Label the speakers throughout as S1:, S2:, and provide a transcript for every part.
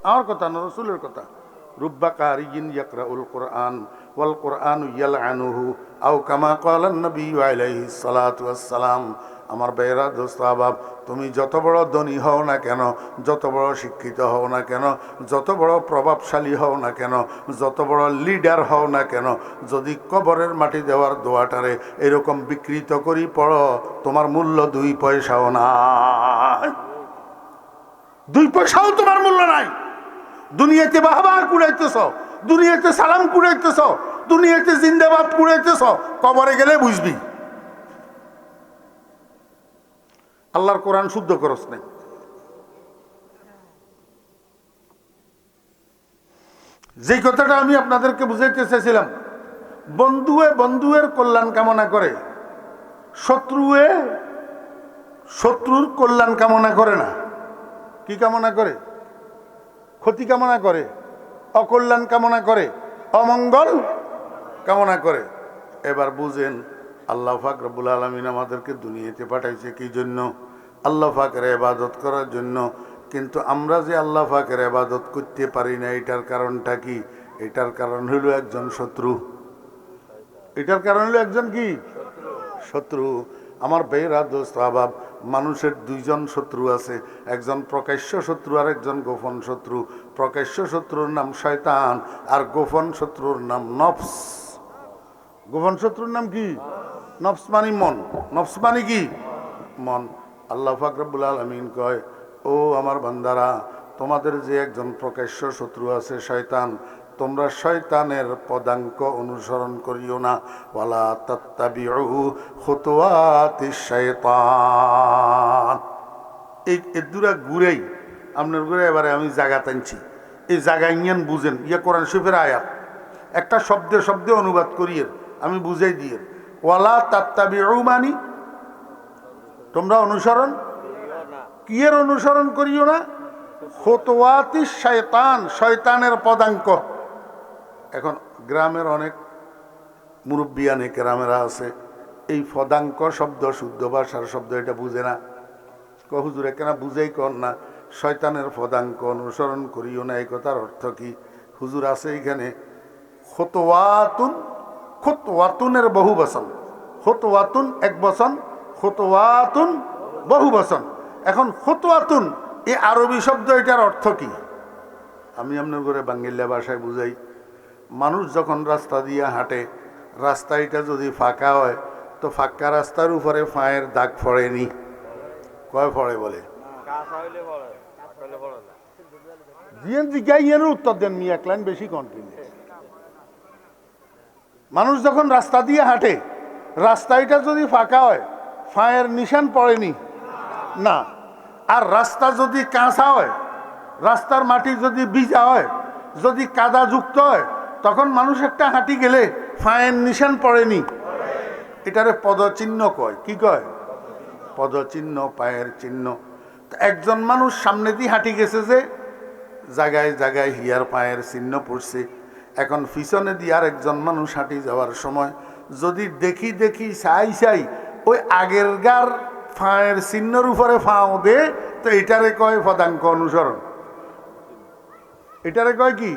S1: আমার কথা না, রসুলের কথা। রুব্বা কারিয়িন ইয়াকরাউল কোরআন ওয়াল কোরআনু ইয়ালআনুহু আও কামা ক্বালা নবী আলাইহিস সালাতু ওয়াস সালাম। আমার ভাইয়েরা, দোস্ত আহবাব, তুমি যত বড় ধনী হও না কেন, যত বড় শিক্ষিত হও না কেন, যত বড় প্রভাবশালী হও না কেন, যত বড় লিডার হও না কেন, যদি কবরের মাটি দেওয়ার দোয়াটারে এরকম বিকৃত করি পড়ো, তোমার মূল্য 2 পয়সাও নাই। 2 পয়সাও তোমার মূল্য নাই। দুনিয়াতে বাহবার কুড়াইতেছ, দুনিয়াতে সালাম কুড়াইতেছ, দুনিয়াতে জিন্দাবাদ কুড়াইতেছ, কবরে গেলে বুঝবি আল্লাহর কোরআন শুদ্ধ করস নাই। যে কথাটা আমি আপনাদেরকে বুঝাইতে চেয়েছিলাম, বন্ধুয়ে বন্ধুয়ের কল্যাণ কামনা করে, শত্রুয়ে শত্রুর কল্যাণ কামনা করে না। কি কামনা করে? ক্ষতি কামনা করে, অকল্যাণ কামনা করে, অমঙ্গল কামনা করে। এবার বুঝেন, আল্লাহ পাক রব্বুল আলামিন আমাদেরকে দুনিয়াতে পাঠাইছে কি জন্য? আল্লাহ পাকের ইবাদত করার জন্য। কিন্তু আমরা যে আল্লাহ পাকের ইবাদত করতে পারি না, এটার কারণটা কি? এটার কারণ হলো একজন শত্রু। এটার কারণ হলো একজন কি? শত্রু। আমার ভাইয়েরা, দোস্ত আহবাব, মানুষের 2 জন শত্রু আছে, একজন প্রকাশ্য শত্রু আর একজন গোপন শত্রু। প্রকাশ্য শত্রুর নাম শয়তান, আর গোপন শত্রুর নাম নফস। গোপন শত্রুর নাম কি? নফস মানে মন। নফস মানে কি? মন। আল্লাহ পাক রব্বুল আলামিন কয়, ও আমার বান্দারা, তোমাদের যে একজন প্রকাশ্য শত্রু আছে শয়তান, তোমরা শয়তানের পদাঙ্ক অনুসরণ করিও না। ওয়ালা তাত্তাবিউ খুতুওয়াতিশ শাইতান। এই দুরা ঘুরেই আপনার ঘুরে এবারে আমি জায়গা টানছি, এই জায়গা ইঞ্জান বুঝেন। কোরআন শরীফের আয়াত, একটা শব্দে শব্দে অনুবাদ করিয়ে আমি বুঝাই দিয়ে। ওয়ালা তাত্তাবিউ মানি তোমরা অনুসরণ, কিয়ের অনুসরণ করিও না? খুতুওয়াতিশ শাইতান, শয়তানের পদাঙ্ক। এখন গ্রামের অনেক মুরব্বিয়ানে কেরামেরা আছে, এই পদাঙ্ক শব্দ শুদ্ধ ভাষার শব্দ, এটা বুঝে না। হুজুরে কেন বুঝেই কর না, শয়তানের পদাঙ্ক অনুসরণ করিও না, এই কথার অর্থ কি? হুজুর আছে এখানে খুতুওয়াতুন, খুতুওয়াতুনের বহু বচন, খুতুওয়াতুন এক বচন, খুতুওয়াতুন বহু বচন। এখন খুতুওয়াতুন এই আরবি শব্দ, এটার অর্থ কি? আমি আপনার ঘরে বাঙ্গিল্লা ভাষায় বুঝাই। মানুষ যখন রাস্তা দিয়ে হাঁটে, রাস্তা এটা যদি ফাঁকা হয়, তো ফাঁকা রাস্তার উপরে পায়ের দাগ পড়েনি? কয় পড়ে বলে? উত্তর দেন মি, এক লাইন বেশি কন্টিনিউ। মানুষ যখন রাস্তা দিয়ে হাঁটে, রাস্তাটা যদি ফাঁকা হয়, পায়ের নিশান পড়েনি? না। আর রাস্তা যদি কাঁচা হয়, রাস্তার মাটি যদি ভিজা হয়, যদি কাদা যুক্ত হয়, তখন মানুষ একটা হাঁটি গেলে পায়ের নিশান পড়েনি? এটারে পদচিহ্ন কয়। কি কয়? পদচিহ্ন, পায়ের চিহ্ন। একজন মানুষ সামনে দিয়ে হাঁটি গেছে, যে জায়গায় জায়গায় হিয়ার পায়ের চিহ্ন পড়ছে। এখন পিছনে দিয়ে আর একজন মানুষ হাঁটি যাওয়ার সময় যদি দেখি দেখি চাই চাই ওই আগের গার পায়ের চিহ্নের উপরে ফাও দে, তো এটারে কয় পদাঙ্ক অনুসরণ। এটারে কয় কি?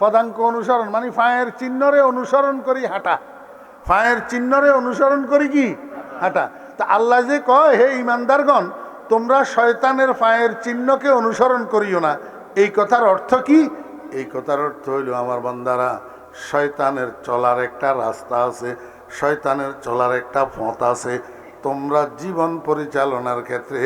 S1: পদাঙ্ক অনুসরণ। মানে পায়ের চিহ্নরে অনুসরণ করি হাঁটা, পায়ের চিহ্নরে অনুসরণ করি কি? হাঁটা। তা আল্লাহ যে কয়, হে ইমানদারগণ, তোমরা শয়তানের পায়ের চিহ্নকে অনুসরণ করিও না, এই কথার অর্থ কি? এই কথার অর্থ হইল, আমার বান্দারা, শয়তানের চলার একটা রাস্তা আছে, শয়তানের চলার একটা পথ আছে। তোমরা জীবন পরিচালনার ক্ষেত্রে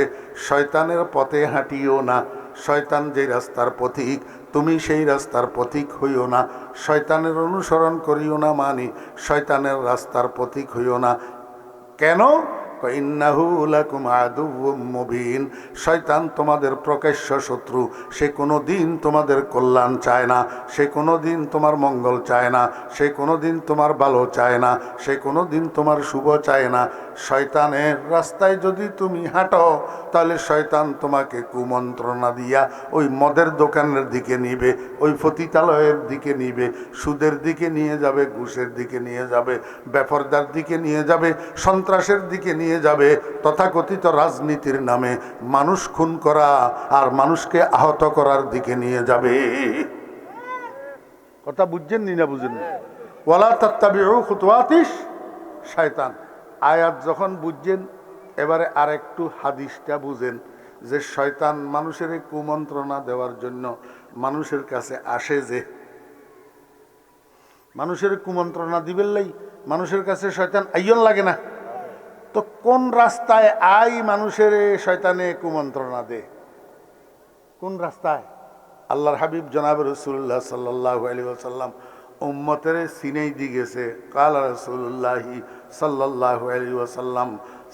S1: শয়তানের পথে হাঁটিও না। শয়তান যে রাস্তার পথিক, তুমি সেই রাস্তার পথিক হইও না। শয়তানের অনুসরণ করিও না, মানে শয়তানের রাস্তার পথিক হইও না। কেন? ইন্নাহু লাকুম আদুউম মুবিন। শয়তান তোমাদের প্রকাশ্য শত্রু। সে কোনো দিন তোমাদের কল্যাণ চায় না, সে কোনো দিন তোমার মঙ্গল চায় না, সে কোনো দিন তোমার ভালো চায় না, সে কোনো দিন তোমার শুভ চায় না। শয়তানের রাস্তায় যদি তুমি হাঁটো, তাহলে শয়তান তোমাকে কুমন্ত্রণা দিয়া ওই মদের দোকানের দিকে নিবে, ওই পতিতালয়ের দিকে নিবে, সুদের দিকে নিয়ে যাবে, ঘুষের দিকে নিয়ে যাবে, বেপরদার দিকে নিয়ে যাবে, সন্ত্রাসের দিকে নিয়ে নিয়ে যাবে তথাকথিত রাজনীতির নামে মানুষ খুন করা আর মানুষকে আহত করার দিকে নিয়ে যাবে। কথা বুঝছেন নি না বুঝেন? ওয়ালা তাত্তাবিউ খুতুওয়াতিশ শয়তান। আয়াত যখন বুঝছেন এবারে আরেকটু হাদিসটা বুঝেন যে শয়তান মানুষের কুমন্ত্রণা দেওয়ার জন্য মানুষের কাছে আসে, যে মানুষের কুমন্ত্রণা দিবেন লাই মানুষের কাছে শয়তান আইয়ন লাগে না? তো কোন রাস্তায় মানুষের শয়তানে কুমন্ত্রণা দে? কোন রাস্তায়? আল্লাহর হাবিব জনাব রাসূলুল্লাহ সাল্লাল্লাহু আলাইহি ওয়াসাল্লাম উম্মতের সিনেই দি গেছে। কালা রাসূলুল্লাহি সাল্লাল্লাহু আলাইহি ওয়াসাল্লাম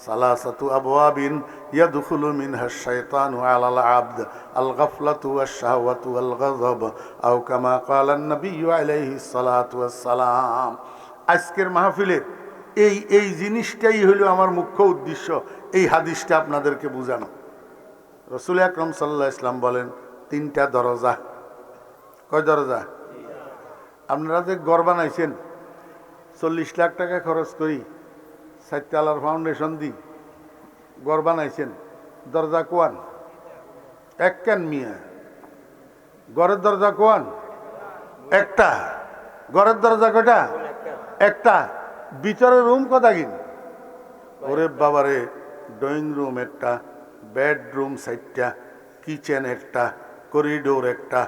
S1: সালাসাতু আবওয়াবিন ইয়াদখুলু মিনহা আশ-শায়তানু আলাল আবদ আল গাফলাতু ওয়াশ-শাহওয়াতু ওয়াল গাযব আও কামা ক্বালা an-নাবিয়্যু আলাইহিস সালাতু ওয়াস-সালাম। আজকের মাহফিলে এই জিনিসটাই হলো আমার মুখ্য উদ্দেশ্য, এই হাদিসটা আপনাদেরকে বোঝানো। রাসূল আকরাম সাল্লাল্লাহু আলাইহি ওয়াসাল্লাম বলেন তিনটা দরজা। কয় দরজা? আপনারা যে ঘর বানাইছেন 40 লাখ টাকা খরচ করি 4 তলার ফাউন্ডেশন দি ঘর বানাইছেন, দরজা কোয়ান? এক কেন মিয়া? ঘরের দরজা কোয়ান? একটা। ঘরের দরজা কয়টা? একটা। ভিতরে রুম কটা কিন? ওরে বাবারে, ড্রয়িং রুম একটা, বেডরুম 4টা, কিচেন একটা, করিডোর একটা,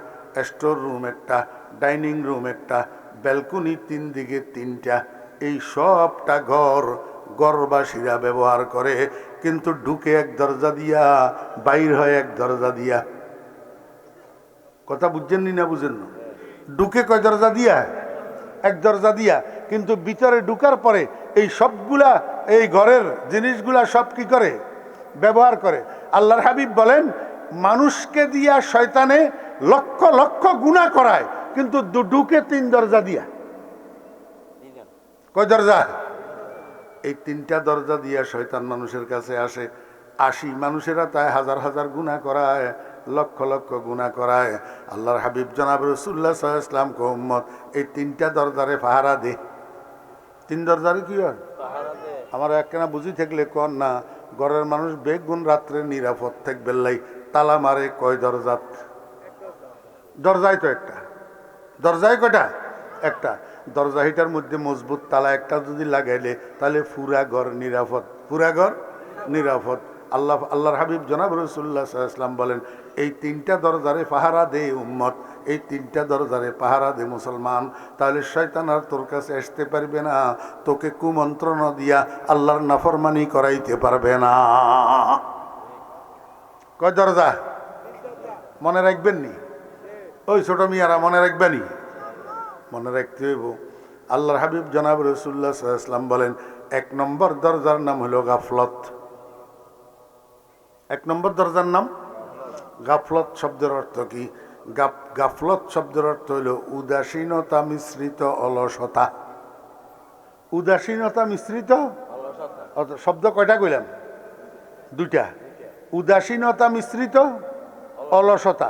S1: স্টোর রুম একটা, ডাইনিং রুম একটা, ব্যালকনি 3 দিকে 3টা। এই সবটা ঘরবাসীরা ব্যবহার করে, কিন্তু ঢুকে এক দরজা দিয়া, বাইর হয় এক দরজা দিয়া। কথা বুঝছেন নি না বুঝেন না? ঢুকে কয় দরজা দিয়া? এক দরজা দিয়া। কিন্তু ভিতরে ঢুকার পরে এই সবগুলা, এই ঘরের জিনিসগুলা সব কি করে? ব্যবহার করে। আল্লাহর হাবিব বলেন মানুষকে দিয়া শয়তানে লক্ষ লক্ষ গুনাহ করায়, কিন্তু ঢুকে 3 দরজা দিয়া। কয় দরজা? এই 3টা দরজা দিয়া শয়তান মানুষের কাছে আসে। মানুষেরা তাই হাজার হাজার গুনাহ করায়, লক্ষ লক্ষ গুনাহ করায়। আল্লাহর হাবিব জনাব রাসূলুল্লাহ সাল্লাল্লাহু আলাইহি ওয়াসাল্লাম কো উম্মত এই 3টা দরজারে পাহারা দে। 3 দরজারে কি হয়? পাহারা দে। আমার একখানা বুঝি থাকলে কোন না, ঘরের মানুষ বেগুন রাত্রে নিরাপদ থাকবে লাই তালা মারে কয় দরজাত? দরজাই তো একটা। দরজায় কয়টা? একটা। দরজা হিটার মধ্যে মজবুত তালা একটা যদি লাগাইলে তাহলে পুরা ঘর নিরাপদ, পুরা ঘর নিরাপদ। আল্লাহর হাবিব জনাব রাসূলুল্লাহ সাল্লাল্লাহু আলাইহি ওয়াসাল্লাম বলেন এই 3টা দরজারে পাহারা দে উম্মত, এই 3টা দরজারে পাহারা দে মুসলমান, তাহলে শয়তান আর তোর কাছে আসতে পারবে না, তোকে কুমন্ত্রণা দিয়া আল্লাহর নাফরমানি করাইতে পারবে না। কয় দরজা? মনে রাখবেন নি? ওই ছোট মিয়ারা মনে রাখবেনি? মনে রাখতে হইব। আল্লাহর হাবিব জনাব রাসূলুল্লাহ সাল্লাল্লাহু আলাইহি ওয়াসাল্লাম বলেন 1 নম্বর দরজার নাম হলো গাফলত। 1 নম্বর দরজার নাম গাফলত। শব্দের অর্থ কি? গাফলত শব্দের অর্থ হইল উদাসীনতা মিশ্রিত অলসতা। উদাসীনতা মিশ্রিত শব্দ কয়টা কইলাম? 2টা। উদাসীনতা মিশ্রিত অলসতা।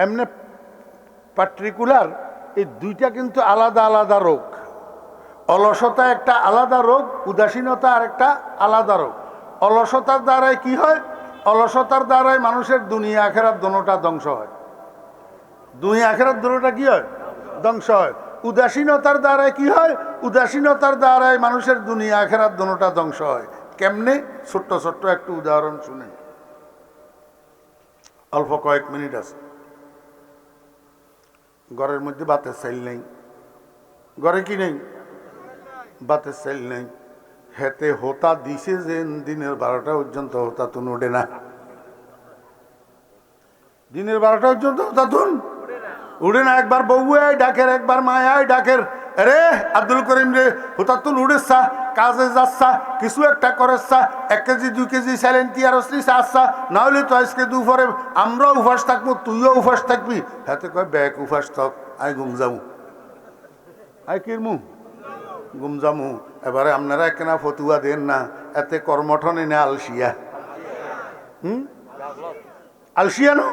S1: এমনি পার্টিকুলার এই 2টা কিন্তু আলাদা আলাদা রোগ। অলসতা একটা আলাদা রোগ, উদাসীনতা আর একটা আলাদা রোগ। অলসতার দ্বারাই কি হয়? অলসতার দ্বারাই মানুষের দুনিয়া আখেরাত দোনোটা ধ্বংস হয়। দুনিয়া আখেরাত দোনোটা কি হয়? ধ্বংস হয়। উদাসীনতার দ্বারাই কি হয়? উদাসীনতার দ্বারাই মানুষের দুনিয়া আখেরাত দোনোটা ধ্বংস হয়। কেমনে? ছোট্ট ছোট্ট একটু উদাহরণ শুনেন, অল্প কয়েক মিনিট আছে। ঘরের মধ্যে বাতের চাইল নেই। ঘরে কি নেই? বাতের চাইল নেই। হেতে হোতা দিছে যে দিনের 12টা পর্যন্ত হোতা তুন ওঠে না। দিনের 12টা পর্যন্ত হোতা তুন উঠে না। একবার বউ ডাকের, একবার মায় ডাকের, আরে আব্দুল করিম রে হোতা তুন উঠেছা, কাজে যাচ্ছা, কিছু একটা করেছা, 1 কেজি 2 কেজি স্যালেন টিয়ারসলি আসছা, না হলে তো আজকে দুপুরে আমরাও উপাস থাকবো, তুইও উপাস থাকবি। হাতে কয় ব্যাগ উপাস থাক, আই ঘুম যাবো। আই কিরমু ঘুম যামু। এবারে আপনারা একখানা ফতুয়া দেন না, এতে কর্মঠন এনে আলসিয়া। আলসিয়া নো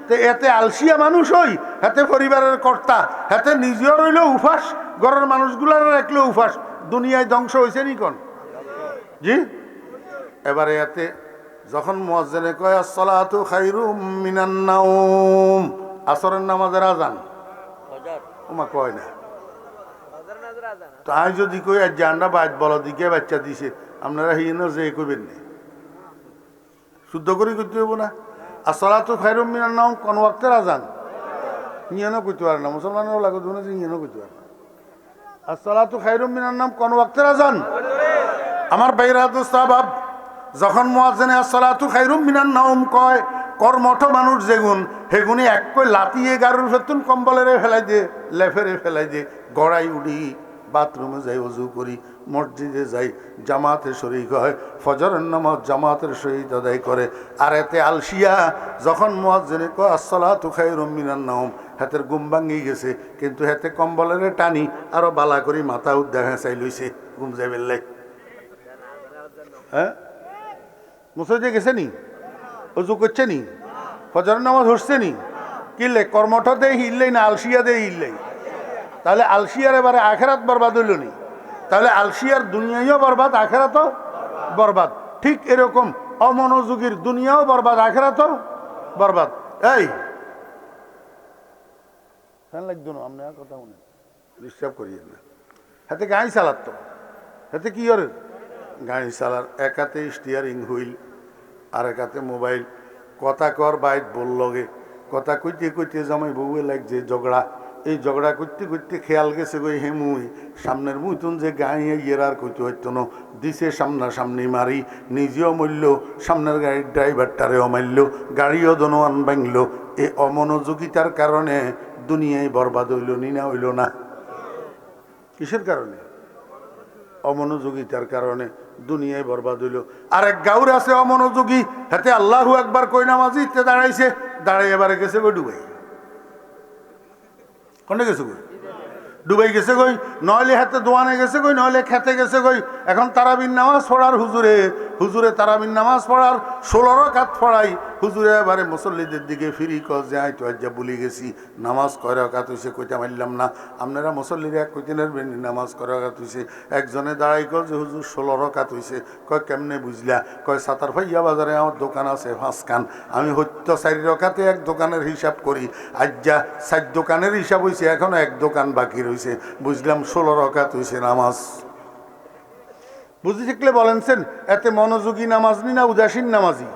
S1: তো এতে আলসিয়া মানুষ হই, হাতে পরিবারের কর্তা, হাতে নিজেও রইল উপাস, ঘরের মানুষগুলার রাখলেও উপাস। দুনিয়ায় ধ্বংস হয়েছে নি কোন? জি এবারে এতে যখন মুয়াজ্জিনে কয় আসসালাতু খায়রুম মিনান নাওম, আসরের নামাজের আজান ওমা কয় না। তো আমি যদি কই আজ জানরা বাদ বলা দিকে বাচ্চা দিছে, আপনারা হিন যে কইবেন না, শুদ্ধ করে কইতে হইব না। আসসালাতু খায়রুম মিনান নাওম কোন ওয়াক্তের আজান ইয়েনও কইতে পারে না, মুসলমানেরও লাগবে না যে ইয়েনও কইতে পারে না। আসসালাতু খায়রুম মিনান নাওম কোন ওয়াক্তের আজান। আমার ভাইরা দোস্তাবাব, যখন মুয়াজ্জিনে আসসালাতু খায়রুম মিনান নাওম কয়, কর্মঠ মানুষ যেগুন হেগুনি এক কই লাতিয়ে গারুর ফেতুন কম্বলেরে ফেলাই দিয়ে, লেফেরে ফেলাই দিয়ে, গড়াই উঠি, বাথরুমে যাই, ওযু করি, মসজিদে যাই, জামাতে শরীক হয়, ফজরের নামাজ জামাতের সহিত আদায় করে। আর এতে আলসিয়া যখন মুয়াজ্জিনে কয় আসসালাতু খায়রুম মিনান নাওম, হাতের ঘুম ভাঙি গেছে, কিন্তু হাতে কম্বলের টানি আরো বালা করি মাথা উদ্দেশ্যে চাই লইছে ঘুম যাই বেললাই। হ্যাঁ, মসজিদে গেছে নি, ওযু করছে নি, ফজরের নামাজ হচ্ছে নি, কিনলে কর্মঠ দেয় হিললেই না আলসিয়া দেয় হিললেই। তাহলে আলসিয়ার এবারে আখেরাত বরবাদ হইল নি? তাহলে আলসিয়ার দুনিয়াও বরবাদ, আখেরাতও বরবাদ। ঠিক এরকম অমনোযোগীর দুনিয়াও বরবাদ, আখেরাতও বরবাদ। এই লাগতো না, আপনি আর কথা মনে ডিস্টার্ব করিয়েন না। হাতে গাড়ি চালাত তো, হাতে কি করে গাড়ি চালার, এক হাতে স্টিয়ারিং হুইল আর এক হাতে মোবাইল। কথা কর বাইট বল লগে, কথা কইতে কইতে জামাই বউয়ে লাগছে ঝগড়া। এই ঝগড়া করতে করতে খেয়াল গেছে গই হে মুই সামনের মুইতুন যে গাঁয়ে ইয়ের আর কইতে হইতো না, দিছে সামনাসামনি মারি, নিজেও মরল, সামনের গাড়ির ড্রাইভারটারেও মারল, গাড়িও দনোয়ান ভাঙল। এই অমনোযোগিতার কারণে দুনিয়ায় বরবাদ হইল নি না হইল না? কিসের কারণে? অমনোযোগিতার কারণে দুনিয়ায় বরবাদ হইল। আর এক গাউর আছে অমনোযোগী, হাতে আল্লাহু আকবার কই নামাজিতে দাঁড়াইছে, দাঁড়াই এবারে গেছে গো ডুবাই। কোনে গেছে গই? ডুবাই গেছে গই, নইলে হাতে দোয়ানে গেছে গই, নইলে খেতে গেছে গই। এখন তারাবির নামাজ পড়ার হুজুরে তারাবির নামাজ পড়ার 16 রাকাত পড়াই। হুজুরে এবারে মুসল্লিদের দিকে ফিরি যে আই তো আজ ভুলে গেছি নামাজ কয় রাকাত হইছে, কইতে মারলাম না। আপনারা মুসল্লিরা কইতে নেবেন নামাজ কয় রাকাত হইছে। একজনে দাঁড়াই কয় যে হুজুর 16 রাকাত হইছে। কয় কেমনে বুঝলা? কয় সাতার ভাইয়া বাজারে আমার দোকান আছে 5 খান, আমি হয়তো 4 রাকাতে এক দোকানের হিসাব করি, আজ যা 4 দোকানের হিসাব হইছে, এখনো এক দোকান বাকি রইছে, বুঝলাম 16 রাকাত হইছে নামাজ। বুঝতে শিখলে বলেনছেন এতে মনোযোগী নামাজ নি না উদাসীন নামাজি?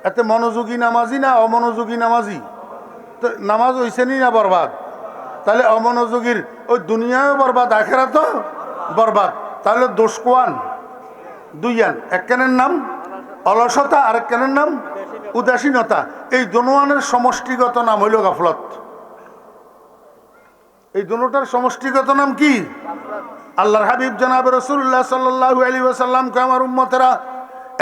S1: এতে মনোযোগী নামাজি না অমনোযোগী নামাজি? তো নামাজ হইছে নি না বরবাদ? তাহলে অমনোযোগীর ওই দুনিয়াও বরবাদ, আখেরাতও বরবাদ। তাহলে দোষ কোয়ান? দুইয়ান, একখানের নাম অলসতা আর একখানের নাম উদাসীনতা। এই দোনোয়ানের সমষ্টিগত নাম হইল গাফলত। এই দুটোটার সমষ্টিগত নাম কি? আল্লাহর হাবিব জনাব রাসূলুল্লাহ সাল্লাল্লাহু আলাইহি ওয়াসাল্লাম কয়, আমার উম্মতেরা,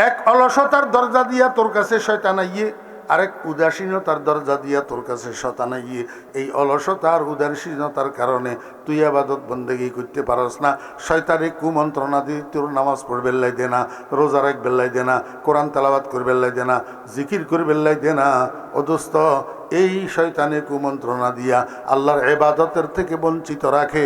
S1: এক অলসতার দরজা দিয়া তোর কাছে শয়তান আইয়ে, আরেক উদাসীনতার দরজা দিয়া তোর কাছে শয়তান আইয়ে। এই অলসতা আর উদাসীনতার কারণে তুই ইবাদত বন্দেগী করতে পারস না। শয়তানে কুমন্ত্রণা দিয়ে তোর নামাজ পড়বে লাই দে না, রোজা রাখবে লাই দে না, কোরআন তেলাওয়াত করবে লাই দে না, জিকির করবে লাই দে না। ও দোস্ত, এই শয়তানে কুমন্ত্রণা দিয়া আল্লাহর ইবাদতের থেকে বঞ্চিত রাখে।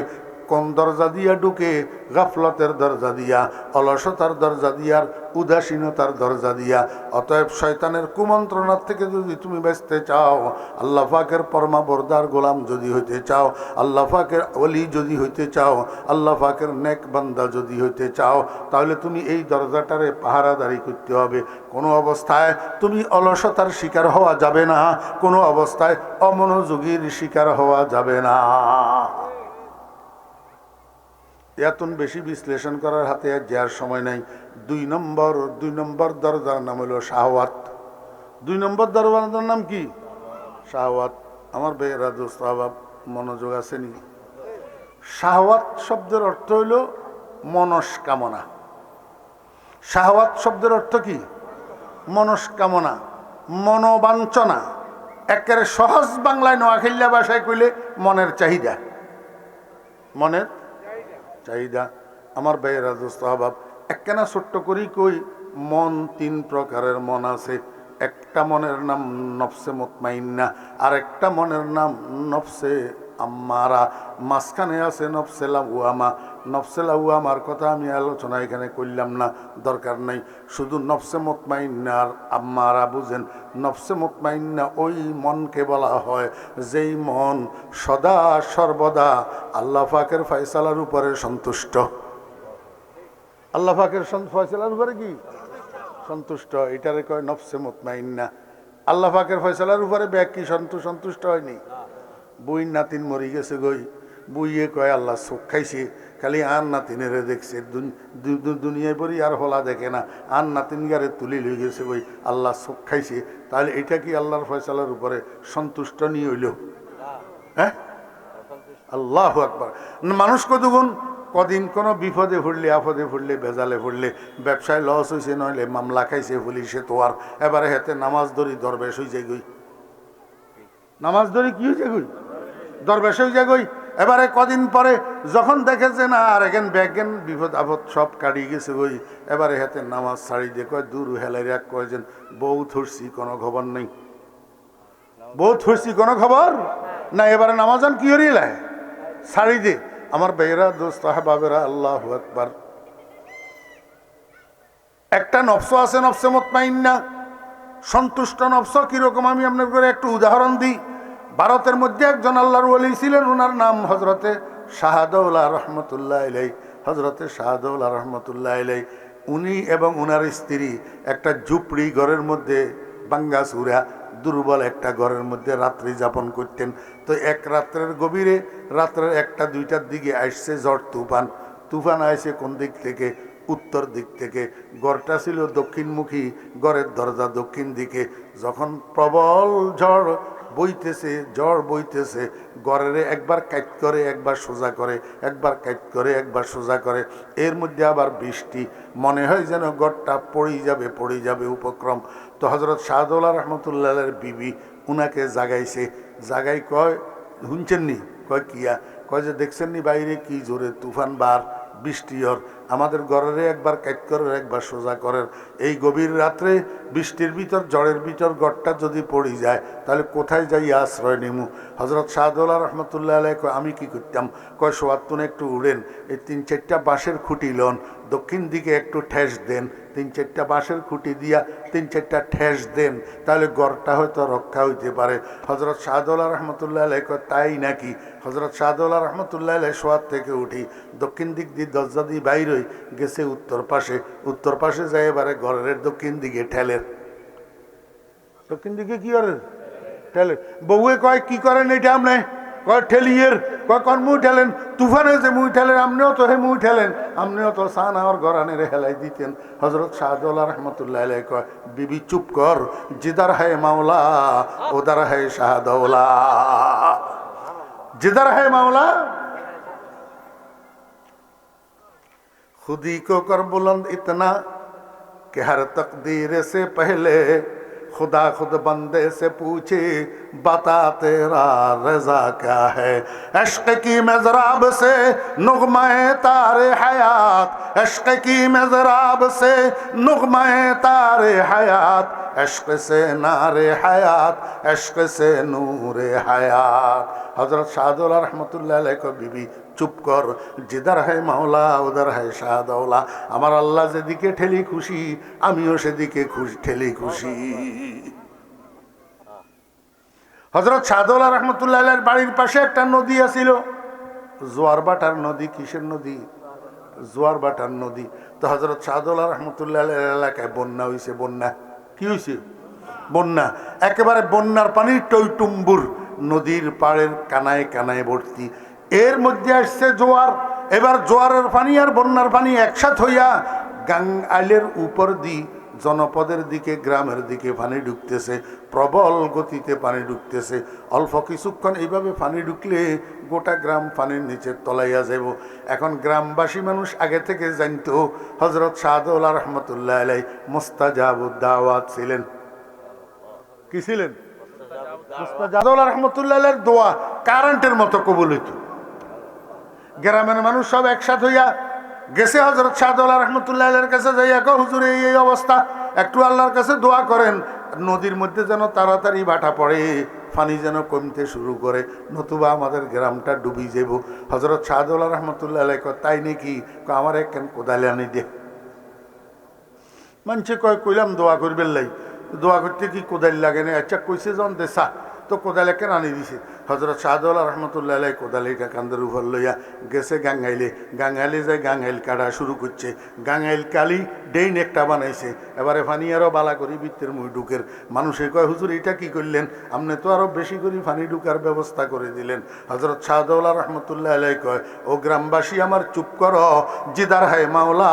S1: কোন দরজা দিয়া ঢুকে? গাফলতের দরজা দিয়া, অলসতার দরজা দিয়া, উদাসীনতার দরজা দিয়া। অতএব শয়তানের কুমন্ত্রণার থেকে যদি তুমি বাঁচতে চাও, আল্লাহ পাকের পরমাবরদার গোলাম যদি হইতে চাও, আল্লাহ পাকের ওলি যদি হইতে চাও, আল্লাহ পাকের নেক বান্দা যদি হইতে চাও, তাহলে তুমি এই দরজাটারে পাহারাদারি করতে হবে। কোনো অবস্থায় তুমি অলসতার শিকার হওয়া যাবে না, কোনো অবস্থায় অমনোযোগীর শিকার হওয়া যাবে না। এত বেশি বিশ্লেষণ করার হাতে আর যার সময় নাই। দুই নম্বর দরজার নাম হলো শাহওয়াত। 2 নম্বর দরজার নাম কি? শাহওয়াত। আমার বেরা দোস্ত বাবা, মনোযোগ আসেনি? শাহওয়াত শব্দের অর্থ হইল মনস্কামনা। শাহওয়াত শব্দের অর্থ কি? মনস্কামনা, মনোবাঞ্ছনা। একেবারে সহজ বাংলায় নোয়াখাইল্লা ভাষায় কইলে মনের চাহিদা। মনের চাহিদা। আমার ভাইয়েরা দোস্ত আহবাব, একখানা ছোট্ট করেই কই, মন 3 প্রকারের মন আছে। একটা মনের নাম নফসে মুতমাইন্না, আর একটা মনের নাম নফসে আম্মারা, মাঝখানে আছে নফসে লাওয়ামা। নফসে লাওয়ামার কথা আমি আলোচনা এখানে করলাম না, দরকার নাই। শুধু নফসে মুতমাইন্না আর আম্মারা বুঝেন। নফসে মুতমাইন্না ওই মনকে বলা হয় যেই মন সদা সর্বদা আল্লাহ পাকের ফয়সালার উপরে সন্তুষ্ট। আল্লাহ পাকের ফয়সালার উপরে কি সন্তুষ্ট, এটারে কয় নফসে মুতমাইন্না। আল্লাহ পাকের ফয়সালার উপরে ব্যাগ কি সন্তুষ্ট হয়নি? বুই নাতিন মরি গেছে গই, বুইয়ে কয় আল্লাহ চোখ খাইছে, খালি আর নাতিনেরে দেখছে, দুনিয়ায় পড়ি আর হলা দেখে না, আর নাতিন গারে তুলি লই গেছে গই, আল্লাহ চোখ খাইছে। তাহলে এটা কি আল্লাহর ফয়সালার উপরে সন্তুষ্ট নিয়ে হইল? হ্যাঁ, আল্লাহু আকবার। মানুষ কদিন কোনো বিপদে পড়লে, আপদে পড়লে, বেজালে পড়লে, ব্যবসায় লস হয়েছে, নইলে মামলা খাইছে পুলিশে, তো আর এবারে হাতে নামাজ ধরি দরবেশ হয়ে যায় গই। নামাজ ধরি কি হয়েছে গই? দরবেশ হয়ে যায় গই। এবারে কদিন পরে যখন দেখেছে না আর এখান ব্যাগেন বিপদ আপদ সব কাটিয়ে গেছে গই, এবারে হাতে নামাজ ছাড়ি দিয়ে কয় দূর হেলাই রাখ, কয়েছেন বউ ধরছি কোনো খবর নেই, বউ ধরছি কোনো খবর না। এবারে নামাজান কি হরিলায় ছাড়ি দে। আমার ভাইয়েরা, দোস্ত, আহবাবেরা, আল্লাহু আকবার। একটা নফস আছে নফসে মুতমাইন্না, সন্তুষ্ট নফস। কিরকম আমি আপনার করে একটু উদাহরণ দিই। ভারতের মধ্যে একজন আল্লাহর ওলি ছিলেন, ওনার নাম হজরতে শাহদৌলা রহমতুল্লাহ আলাইহি। হজরতে শাহদৌলা রহমতুল্লাহ আলাইহি উনি এবং ওনার স্ত্রী একটা ঝুপড়ি ঘরের মধ্যে, বাঙ্গাসুরা দুর্বল একটা ঘরের মধ্যে রাত্রি যাপন করতেন। তো এক রাত্রের গভীরে, রাত্রের 1টা-2টার দিকে আসছে ঝড় তুফান। তুফান আসছে কোন দিক থেকে? উত্তর দিক থেকে। ঘরটা ছিল দক্ষিণমুখী, ঘরের দরজা দক্ষিণ দিকে। যখন প্রবল ঝড় বইতেছে, ঘরের একবার কাট করে, একবার সোজা করে, একবার কাট করে, একবার সোজা করে। এর মধ্যে আবার বৃষ্টি, মনে হয় যেন ঘরটা পড়ে যাবে উপক্রম। তো হজরত শাহদৌলা রহমতুল্লাহের বিবি উনাকে জাগাইছে। জাগাই কয়, শুনছেননি? কয় কিয়া? কয় যে দেখছেননি বাইরে কি জোরে তুফান বার, বৃষ্টি ওর, আমাদের ঘরের একবার কাট করার, একবার সোজা করার। এই গভীর রাত্রে বৃষ্টির ভিতর, ঝড়ের ভিতর ঘরটা যদি পড়ে যায়, তাহলে কোথায় যাই আশ্রয় নিমু? হজরত শাহদৌলা রহমতুল্লাহ আলাইহি কয়, আমি কি করতাম? কয় সোয়াত্তুন একটু উড়েন, এই 3-4টা বাঁশের খুঁটি লন, দক্ষিণ দিকে একটু ঠেস দেন, 3-4টা বাঁশের খুঁটি দিয়া 3-4টা ঠেস দেন, তাহলে ঘরটা হয়তো রক্ষা হইতে পারে। হজরত শাহদৌলা রহমতুল্লাহ আলাইহি কয়, তাই নাকি? হজরত শাহদৌলা রহমতুল্লাহ আলাইহি শোয়ার থেকে উঠি, দক্ষিণ দিক দিয়ে দরজা দিয়ে বাইর হই, গেছে উত্তর পাশে যায়, এবারে ঘরের দক্ষিণ দিকে ঠেলের। দক্ষিণ দিকে কি করে? ঠেলের। বউয়ে কয়, কি করেন এটা আপনি? কয় ঠেলিয়ের। কয় কন মুই ঠেলেন? তুফানে যে মুই ঠেলেন, আপনিও তো হে মুই ঠেলেন, আপনিও তো সান আমার ঘরানের হেলাই দিতেন। হজরত শাহদৌলা রহমতুল্লাহ আলাইহি কয়, বিবি চুপ কর, জিদার হ্যায় মাওলা উদার হ্যায় শাহদৌলা, जिधर है मौला खुदी को कर बुलंद इतना कि हर तकदीर से पहले खुदा खुद बंदे से पूछे बता तेरा रजा क्या है। इश्क की मज़राब से नुग़्मे तारे हयात, इश्क की मज़राब से नुग़्मे तारे हयात, इश्क से नारे हयात, इश्क से नूरे हयात। हज़रत शाहदौला रहमतुल्लाह अलैह को बीबी चुप कर, जिधर है मौला उधर है शाहदौला। আমার আল্লাহ যেদিকে ঠেলি খুশি, আমিও সেদিকে ঠেলি খুশি। হযরত শাহদৌলা রহমতুল্লাহ আলাইহির বাড়ির পাশে একটা নদী আছিল, জোয়ারবাটার নদী। কিসের নদী? জোয়ারবাটার নদী। তো হযরত শাহদৌলা রহমতুল্লাহ আলাইহির এলাকায় বন্যা হইছে। বন্যা কি হইছে? বন্যা। একেবারে বন্যার পানি টইটুম্বুর, নদীর পাড়ের কানায় কানায় ভর্তি। এর মধ্যে আসছে জোয়ার। এবার জোয়ারের পানি আর বন্যার পানি একসাথ হইয়া গাঙ্গাইলের উপর দি জনপদের দিকে, গ্রামের দিকে পানি ঢুকতেছে, প্রবল গতিতে পানি ঢুকতেছে। অল্প কিছুক্ষণ এইভাবে পানি ঢুকলে গোটা গ্রাম পানির নিচে তলাইয়া যাব। এখন গ্রামবাসী মানুষ আগে থেকে জানতো হযরত শাহদৌলা রহমতুল্লাহ আলাইহি মুস্তাজাবুদ দাওয়াত ছিলেন। কি ছিলেন? শাহদৌলা রহমতুল্লাহ আলাইহির দোয়া কারেন্টের মতো কবুল হইত। গ্রামের মানুষ সব একসাথ হইয়া গেছে হযরত শাহদৌলা রহমতুল্লাহ আলাইহির কাছে, যাইয়া কয়, হুজুর এই অবস্থা, একটু আল্লাহর কাছে দোয়া করেন নদীর মধ্যে যেন তাড়াতাড়ি ভাটা পড়ে, পানি যেন কমতে শুরু করে, নতুবা আমাদের গ্রামটা ডুবি যাব। হযরত শাহজালাল রহমতুল্লাহ আলাইহি কয় তাই নাকি? আমার একখান কোদালে আনি দে। মানুষে কয় কইলাম দোয়া করবেন লাই, দোয়া করতে কি কোদাল লাগে না? আচ্ছা কইছে যখন দেশা তো কোদালে কেন আনি দিছে। হযরত শাহজালাল রহমতুল্লাহ আলাইহি কোদালিটা কান্দের উপর লইয়া গেছে গাঙ্গাইলে। গাঙ্গাইলে যায় গাঙ্গাইল কাটা শুরু করছে। গাঙ্গাইল কালি ডেইন একটা বানাইছে। এবারে পানি আরো বালা করি বৃত্তের মুই ঢুকের। মানুষে কয় হুজুর এটা কি করলেন? আপনি তো আরো বেশি করে পানি ঢুকার ব্যবস্থা করে দিলেন। হযরত শাহজালাল রহমতুল্লাহ আলাইহি কয় ও গ্রামবাসী আমার চুপ করো, জিদার হায় মাওলা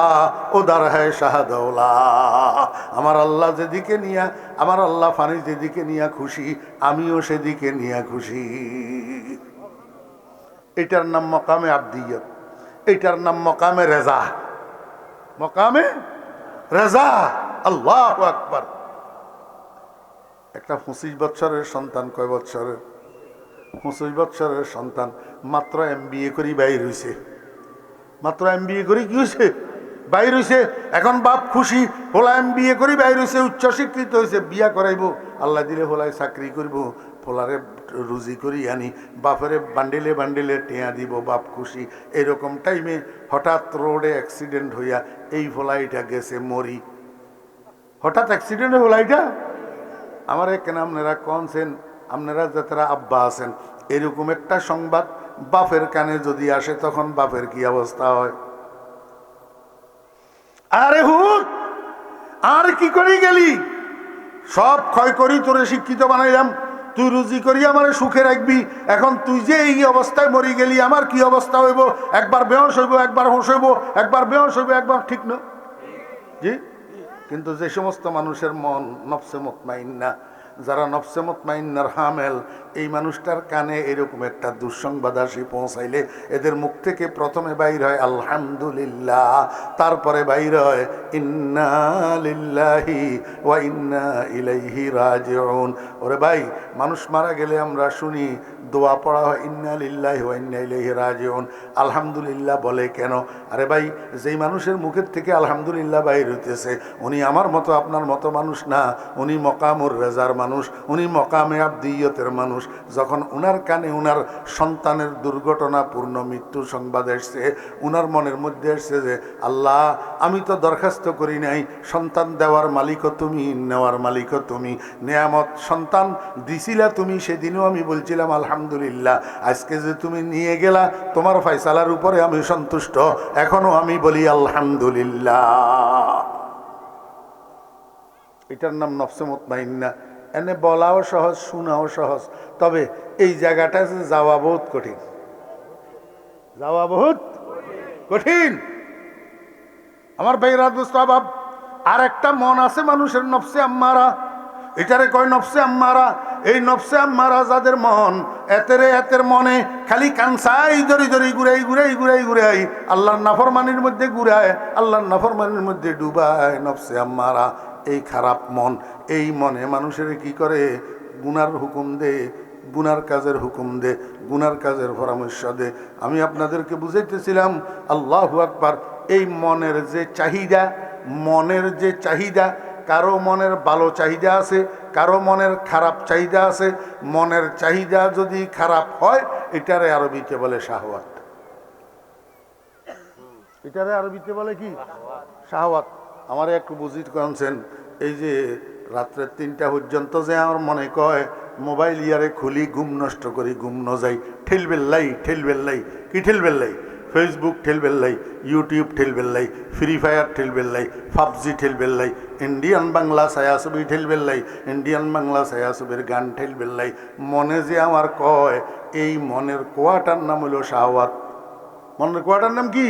S1: ওদার হায় শাহদৌলা। আমার আল্লাহ যেদিকে নিয়া, আমার আল্লাহ পানি যেদিকে নিয়া খুশি, আমিও সেদিকে নিয়া খুশি। এটার নাম মকামে আবদিয়ত, এটার নাম মকামে রেজা। মকামে রেজা। আল্লাহু আকবার। একটা 25 বছরের সন্তান, কয় বছরের? 25 বছরের সন্তান মাত্র MBA করি বাইর হইছে। মাত্র MBA করি কি হয়েছে? বাইর হইছে। এখন বাপ খুশি, হোলা MBA করি বাইর হইছে, উচ্চশিক্ষিত হয়েছে, বিয়া করাইব, আল্লাহ দিলে হোলায় চাকরি করব, ফোলারে রুজি করি আনি, বাপেরে বান্ডিলে বান্ডিলে টেয়া দিব, বাপ খুশি। এরকম টাইমে হঠাৎ রোডে অ্যাক্সিডেন্ট হইয়া এই ফোলাইটা গেছে মরি। হঠাৎ অ্যাক্সিডেন্ট ফোলাইটা আমার কেন আপনারা কনছেন, আপনারা যারা আব্বা আছেন, এরকম একটা সংবাদ বাপের কানে যদি আসে তখন বাপের কি অবস্থা হয়? আরে হুত, আর কি করি গেলি? সব ক্ষয় করি তোরে শিক্ষিত বানাইলাম, তুই রুজি করি আমার সুখে রাখবি। এখন তুই যে এই অবস্থায় মরি গেলি, আমার কি অবস্থা হইব? একবার বেহস হইব, একবার হোশ হইব, একবার বেহস হইব, একবার ঠিক না জি। কিন্তু যে সমস্ত মানুষের মন নফসে মুতমাইন্না, যারা নফসে মুতমাইন্নার হামেল, এই মানুষটার কানে এরকম একটা দুঃসংবাদ আসি পৌঁছাইলে এদের মুখ থেকে প্রথমে বাইর হয় আলহামদুলিল্লাহ, তারপরে বাইর হয় ইন্না লিল্লাহি ওয়া ইন্না ইলাইহি রাজিউন। ওরে ভাই, মানুষ মারা গেলে আমরা শুনি দোয়া পড়া হয় ইন্না লিল্লাহি ওয়া ইন্না ইলাইহি রাজিউন। আলহামদুলিল্লাহ বলে কেন? আরে ভাই, যেই মানুষের মুখের থেকে আলহামদুলিল্লাহ বাইর হইতেছে উনি আমার মতো আপনার মতো মানুষ না, উনি মকামুর রেজার মানুষ, উনি মকামে আবদিয়তের মানুষ। যখন উনার কানে উনার সন্তানের দুর্ঘটনাপূর্ণ মৃত্যুর সংবাদ এসছে, উনার মনের মধ্যে এসছে যে আল্লাহ, আমি তো দরখাস্ত করি নাই, সন্তান দেওয়ার মালিকও তুমি, নেওয়ার মালিকও তুমি, নেয়ামত সন্তান দিছিলা তুমি, সেদিনও আমি বলছিলাম আলহামদুলিল্লাহ, আজকে যে তুমি নিয়ে গেলা তোমার ফয়সালার উপরে আমি সন্তুষ্ট, এখনো আমি বলি আলহামদুলিল্লাহ। এটার নাম নফসে মুতমাইন্না। এনে বলাও সহজ, শোনাও সহজ, তবে এই জায়গাটা যাওয়া বহুত কঠিন, যাওয়া বহুত কঠিন। আমার ভাইরা দোস্ত বাব, আর একটা মন আছে মানুষের, নফসে আম্মারা। এটারে কয় নফসে আম্মারা। এই নফসে আম্মারা যাদের মন, এতের মনে খালি কানসাই ধরি ধরি ঘুরাই ঘুরাই ঘুরাই ঘুরাই আল্লাহর নাফরমানির মধ্যে ঘুরায়, আল্লাহর নাফরমানির মধ্যে ডুবায়। নফসে আম্মারা এই খারাপ মন, এই মনে মানুষের কি করে? গুনার হুকুম দে, গুনার কাজের হুকুম দে, গুনার কাজের পরামর্শ দে। আমি আপনাদেরকে বুঝাইতেছিলাম আল্লাহু আকবার। এই মনের যে চাহিদা, মনের যে চাহিদা, কারো মনের ভালো চাহিদা আছে, কারো মনের খারাপ চাহিদা আছে। মনের চাহিদা যদি খারাপ হয়, এটারে আরবিতে বলে শাহওয়াত। এটারে আরবিতে বলে কি? শাহওয়াত। আমার একটু বুঝিত করছেন, এই যে রাত্রে 3টা পর্যন্ত যে আমার মনে কয় মোবাইল ইয়ারে খুলি, ঘুম নষ্ট করি, ঘুম ন যাই, ঠেলবেল্লাই ঠেলবেল্লাই, কি ঠেলবেল্লাই? ফেসবুক ঠেলবেল্লাই, ইউটিউব ঠেলবেল্লাই, ফ্রি ফায়ার ঠেলবেল্লাই, পাবজি ঠেলবেল্লাই, ইন্ডিয়ান বাংলা ছায়াছবি ঠেলবেল্লাই, ইন্ডিয়ান বাংলা ছায়াছবির গান ঠেলবেল্লাই। মনে যে আমার কয়, এই মনের কোয়াটার নাম হলো শাহওয়াত। মনের কোয়াটার নাম কি?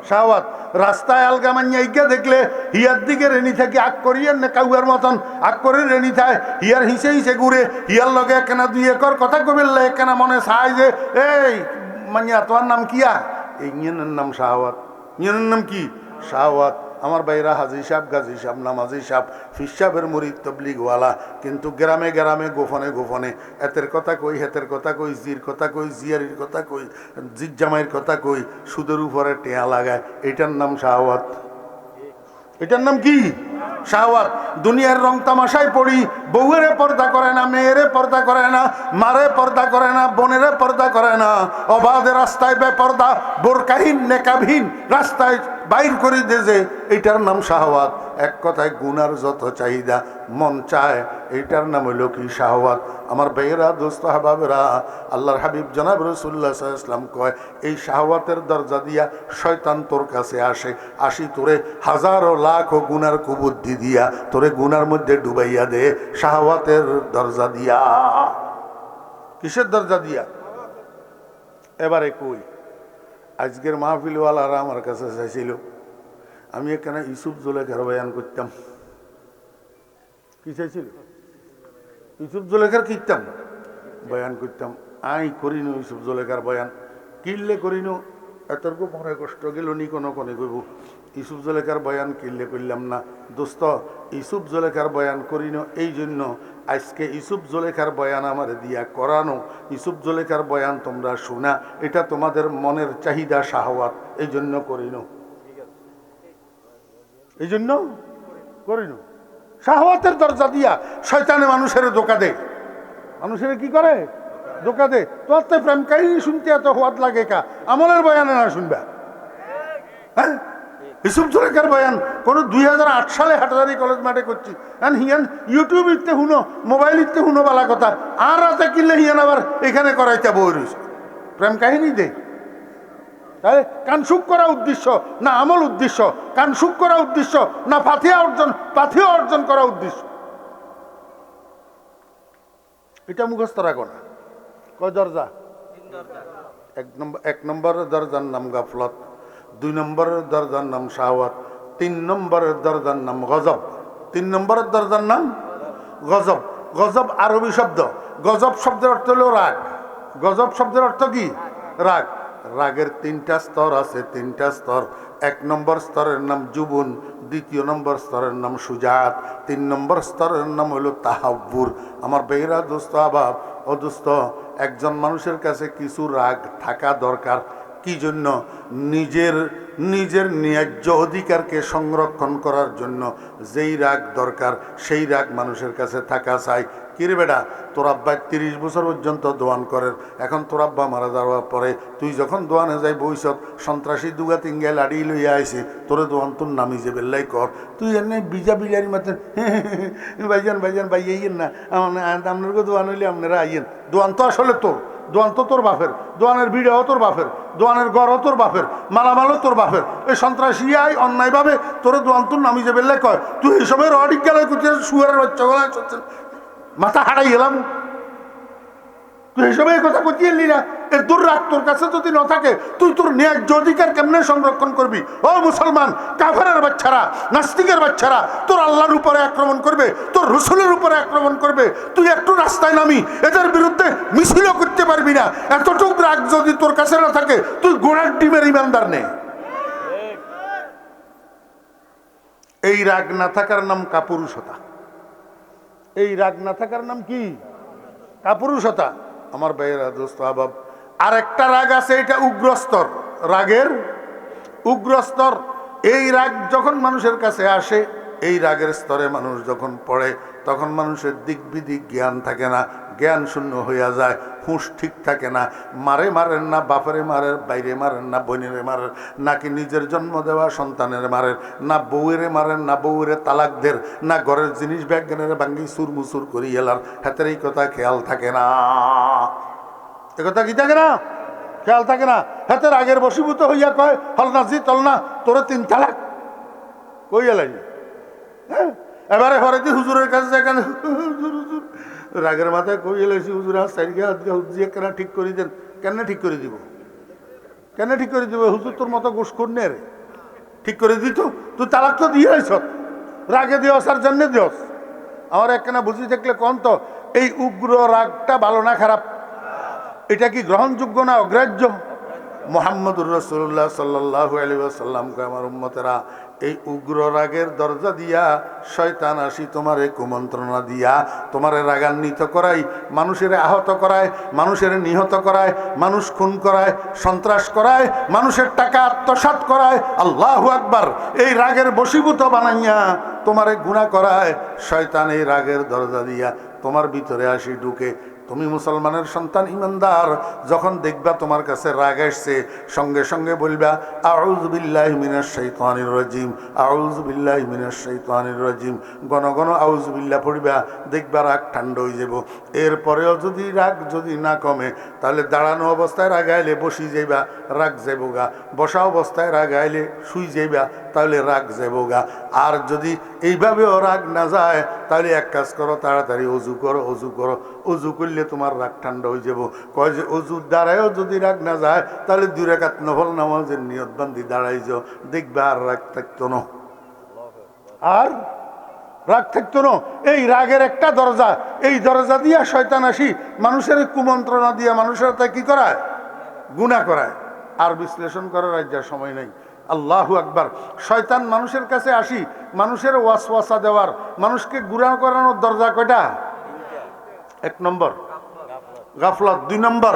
S1: শাহওয়াত। রাস্তায় আলগা মাইয়া ইজ্ঞা দেখলে হিয়ার দিকে রেনি থাকে, আগ করিয়ার না কাউয়ার মতন আগ করে রেনি থায়, হিয়ার হিসে হিসে ঘুরে, হিয়ার লগে একখানা 2 একর কথা কবেললে একখানা মনে চায় যে এই মাইয়া তোমার নাম কিয়া? এই ইয়েনের নাম শাহওয়াত। ইয়েনের নাম কি? শাহওয়াত। আমার ভাইরা হাজি সাহেব, গাজী সাহেব, নামাজি সাহেব, ফির সাহেবের মুরিদ, তবলিগওয়ালা, কিন্তু গ্রামে গ্রামে গোপনে গোপনে এতের কথা কই, হেতের কথা কই, জির কথা কই, জিয়ারির কথা কই, জির জামাইয়ের কথা কই, সুদের উপরে টেয়া লাগায়। এটার নাম শাহওয়াত। এটার নাম কি? শাহওয়াত। দুনিয়ার রং তামাশায় পড়ি, বউয়েরে পর্দা করে না, মেয়েরে পর্দা করে না, মারে পর্দা করে না, বোনেরে পর্দা করে না, অবাধে রাস্তায় বেপর্দা বোরকাহীন নেকাবহীন রাস্তায় বাইর করে দে, যে এইটার নাম শাহওয়াত। এক কথায় গুনার যত চাহিদা মন চায়, এইটার নাম হইল কি শাহওয়াত। আমার ভাইয়েরা, দোস্ত, হাবাবেরা, আল্লাহর হাবিব জনাব রাসূলুল্লাহ সাল্লাল্লাহু আলাইহি ওয়াসাল্লাম কয়, এই শাহওয়াতের দরজা দিয়া শয়তান তোর কাছে আসি তোরে হাজারো লাখ গুনার কুবুদ্ধি দিয়া তোরে গুনার মধ্যে ডুবাইয়া দে, শাহওয়াতের দরজা দিয়া। কিসের দরজা দিয়া? এবারে কই, আজকের মাহফিলওয়ালারা আমার কাছে চাইছিল আমি এখানে ইউসুফ জুলেখার বয়ান করতাম। কি চাইছিল? ইউসুফ জুলেখার কিতাম বয়ান করতাম। আই করিনু ইউসুফ জুলেখার বয়ান, কিনলে করিনু, এতর্ক মনে কষ্ট গেল নি কোনো কনে কইব ইউসুফ জুলেখার বয়ান কিনলে করলাম না। দোস্ত, ইউসুফ জুলেখার বয়ান করিনো এই জন্য আজকে ইউসুফ জুলেখার বয়ান আমার দিয়া করানো, ইউসুফ জুলেখার বয়ান তোমরা শোনা, এটা তোমাদের মনের চাহিদা শাহওয়াত, এই জন্য করিনো, এই জন্য করিনো। শাহওয়াতের দরজা দিয়া শয়তানে মানুষের ধোঁকা দেয়, মানুষের কি করে? ধোঁকা দে। তোর তো প্রেম কাহিনী শুনতে এত হওয়াত লাগে কা, আমলের বয়ানে না শুনবা? হ্যাঁ, ইউসুফ জুলেখার বয়ান কোনো 2008 সালে হাটাজারি কলেজ মাঠে করছি, হিয়ান ইউটিউব ইতে শুনো, মোবাইল ইতে শুনো বালা কথা, আর রাতে কিনলে হিয়ান আবার এখানে করাইতে বই রয়েছে প্রেম কাহিনী দে। তাহলে কানসুক করা উদ্দেশ্য না আমল উদ্দেশ্য? কানসুক করা উদ্দেশ্য না পাথিয়া অর্জন করা উদ্দেশ্য? এটা মুখস্থ রাখো না। কয় দরজা? এক নম্বরের দরজার নাম গাফলত, 2 নম্বরের দরজার নাম শাহওয়াত, 3 নম্বরের দরজার নাম গজব। 3 নম্বরের দরজার নাম গজব। গজব আরবি শব্দ। গজব শব্দের অর্থ হলো রাগ। গজব শব্দের অর্থ কি? রাগ। রাগের 3টা স্তর আছে, 3টা স্তর। 1 নম্বর স্তরের নাম জুবুন, 2 নম্বর স্তরের নাম সুজাত, 3 নম্বর স্তরের নাম হলো তাহাব্বুর। আমার বেহরা দোস্ত, আবাব ও দোস্ত, একজন মানুষের কাছে কিছু রাগ থাকা দরকার। কি জন্য? নিজের ন্যায্য অধিকারকে সংরক্ষণ করার জন্য যেই রাগ দরকার সেই রাগ মানুষের কাছে থাকা চাই। কিরে বেটা, তোর আব্বা 30 বছর পর্যন্ত দোয়ান করেন, এখন তোর আব্বা মারা যাওয়ার পরে তুই যখন দোয়ানে যাই বইসত সন্ত্রাসী দুগা তিনগায় লাড়ি লইয়া আইসি, তোরে দোয়ান তোর নামি যে বেল্লাই কর, তুই এনে বিজা বিলারি মাতেন ভাইজান বাইয়েন না, আপনার দোয়ান হইলে আপনারা আইয়েন। দোয়ান তো আসলে দোয়ান তো তোর বাপের, দোয়ানের ভিড়াও তোর বাপের, দোয়ানের গড়ও তোর বাপের, মালামালও তোর বাপের। এই সন্ত্রাসী আই অন্যায়ভাবে তোরে দোয়ান তোর নামি যে বেল্লাই কয়, তুই এসবের অডিক গেলে শুয়ারের বাচ্চা গলায় মাথা হারাই গেলাম। তুই হিসেবে এই কথা করতে এলি না? এর দূর রাখ, তোর কাছে যদি না থাকে তুই তোর ন্যায্য অধিকার কেমনে সংরক্ষণ করবি? ও মুসলমান, কাফেরের বাচ্চারা, নাস্তিকের বাচ্চারা তোর আল্লাহর উপরে আক্রমণ করবে, তোর রসুলের উপরে আক্রমণ করবে, তুই একটু রাস্তায় নামি এদের বিরুদ্ধে মিছিলও করতে পারবি না। এতটুকু রাগ যদি তোর কাছে না থাকে তুই গোড়ার ডিমের ইমানদার নে। এই রাগ না থাকার নাম কাপুরুষতা। এই রাগ না থাকার নাম কি? কাপুরুষতা। আমার ভাইয়েরা, দোস্ত, আবাব, আর একটা রাগ আছে, এটা উগ্রস্তর, রাগের উগ্রস্তর। এই রাগ যখন মানুষের কাছে আসে, এই রাগের স্তরে মানুষ যখন পড়ে, তখন মানুষের দিক বিদিক জ্ঞান থাকে না, জ্ঞান শূন্য হইয়া যায়, হুঁশ ঠিক থাকে না। মারেন না বাপরে মারেন, বাইরে মারেন না বোনেরে মারেন, নাকি নিজের জন্ম দেওয়া সন্তানের মারেন, না বউয়েরে মারেন, না বউয়েরে তালাক দের, না ঘরের জিনিস ব্যাগের ভাঙ্গি সুরমুসুর করি এলার, হাতের এই কথা খেয়াল থাকে না। এ কথা কি থাকে না? খেয়াল থাকে না। হাতের আগের বশীভূত হইয়া কয়, হল না জি চল না, তোরে 3 তালাক কই এলাই। হ্যাঁ, এবারে ঘরে দি হুজুরের কাছে যেখানে রাগের মাথায় কই এলাইছি, হুজুর হাত সাইডকে হাত দিয়ে কেন ঠিক করে দেন। কেন ঠিক করে দিব? কেন ঠিক করে দিব? হুজুর তোর মতো গোস করনে রে, ঠিক করে দিত। তুই তালাক তো দিয়ে আইস, রাগে দিওস আর জন্যে দিওস। আমার একখানা বুঝি দেখলে কন তো, এই উগ্র রাগটা ভালো না খারাপ? এটা কি গ্রহণযোগ্য না অগ্রাহ্য? মুহাম্মদুর রাসূলুল্লাহ সাল্লাল্লাহু আলাইহি ওয়াসাল্লামকে, আমার উম্মতেরা, এই উগ্র রাগের দরজা দিয়া শয়তান আসি তোমারে কুমন্ত্রণা দিয়া তোমারে রাগান্বিত করায়, মানুষের আহত করায়, মানুষের নিহত করায়, মানুষ খুন করায়, সন্ত্রাস করায়, মানুষের টাকা আত্মসাৎ করায়। আল্লাহু আকবার। এই রাগের বশীভূত বানাইয়া তোমারে গুনাহ করায় শয়তান এই রাগের দরজা দিয়া তোমার ভিতরে আসি ঢুকে। তুমি মুসলমানের সন্তান ইমানদার, যখন দেখবা তোমার কাছে রাগ আসছে সঙ্গে সঙ্গে বলবা আউযু বিল্লাহি মিনাশ শাইতানির রাজিম, আউযু বিল্লাহি মিনাশ শাইতানির রাজিম। ঘন ঘন আউযু বিল্লাহ পড়বা, দেখবা রাগ ঠান্ডা হয়ে যাব। এরপরেও যদি রাগ যদি না কমে তাহলে দাঁড়ানো অবস্থায় রাগ আইলে বসি যাইবা, রাগ যাইবগা। বসা অবস্থায় রাগ আইলে শুই যাইবা, তাহলে রাগ যাইবগা। আর যদি এইভাবেও রাগ না যায় তাহলে এক কাজ করো, তাড়াতাড়ি অজু করো, অজু করো। অজু করলে তোমার রাগ ঠান্ডা হয়ে যাব। কয় যে অজুর দ্বারায়ও যদি রাগ না যায় তাহলে 2 রাকাত নফল নামাজের নিয়ত বান্ধি দাঁড়াই যাও, দেখবে আর রাগ থাকতো না, আর রাগ থাকতো না। এই রাগের একটা দরজা, এই দরজা দিয়া শয়তান আসি মানুষের কুমন্ত্রণা দিয়া মানুষের তা কি করায়, গুনাহ করায়। আর বিশ্লেষণ করার রাজ্যের সময় নেই। আল্লাহু আকবার। শয়তান মানুষের কাছে আসি মানুষের ওয়াসওয়াসা দেওয়ার, মানুষকে গুনাহ করানোর দরজা কয়টা? 1 নম্বর গাফলত, 2 নম্বর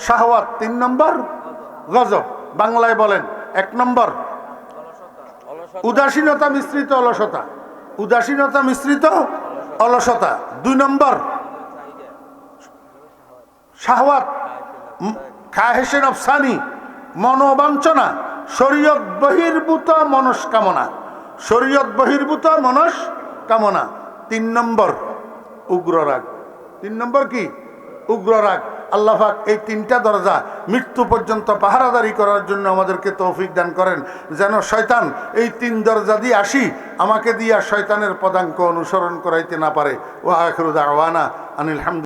S1: শাহওয়াত, 3 নম্বর গজব। বাংলায় বলেন 1 নম্বর উদাসীনতা মিশ্রিত অলসতা, উদাসীনতা মিশ্রিত অলসতা। 2 নম্বর শাহওয়াত, খাহেশে নফসানি, মনোবাঞ্ছনা, শরীয়ত বহির্ভূত মনস্কামনা, শরীয়ত বহির্ভূত মনস্কামনা। 3 নম্বর উগ্র রাগ। 3 নম্বর কি? উগ্র রাগ। আল্লাহ পাক এই 3টা দরজা মৃত্যু পর্যন্ত পাহারাদারি করার জন্য আমাদেরকে তৌফিক দান করেন, যেন শয়তান এই 3 দরজা দিয়ে আসি আমাকে দিয়া শয়তানের পদাঙ্ক অনুসরণ করাইতে না পারে। ওয়া আখিরু দাওয়ানা আনিল হামদুলিল্লাহ।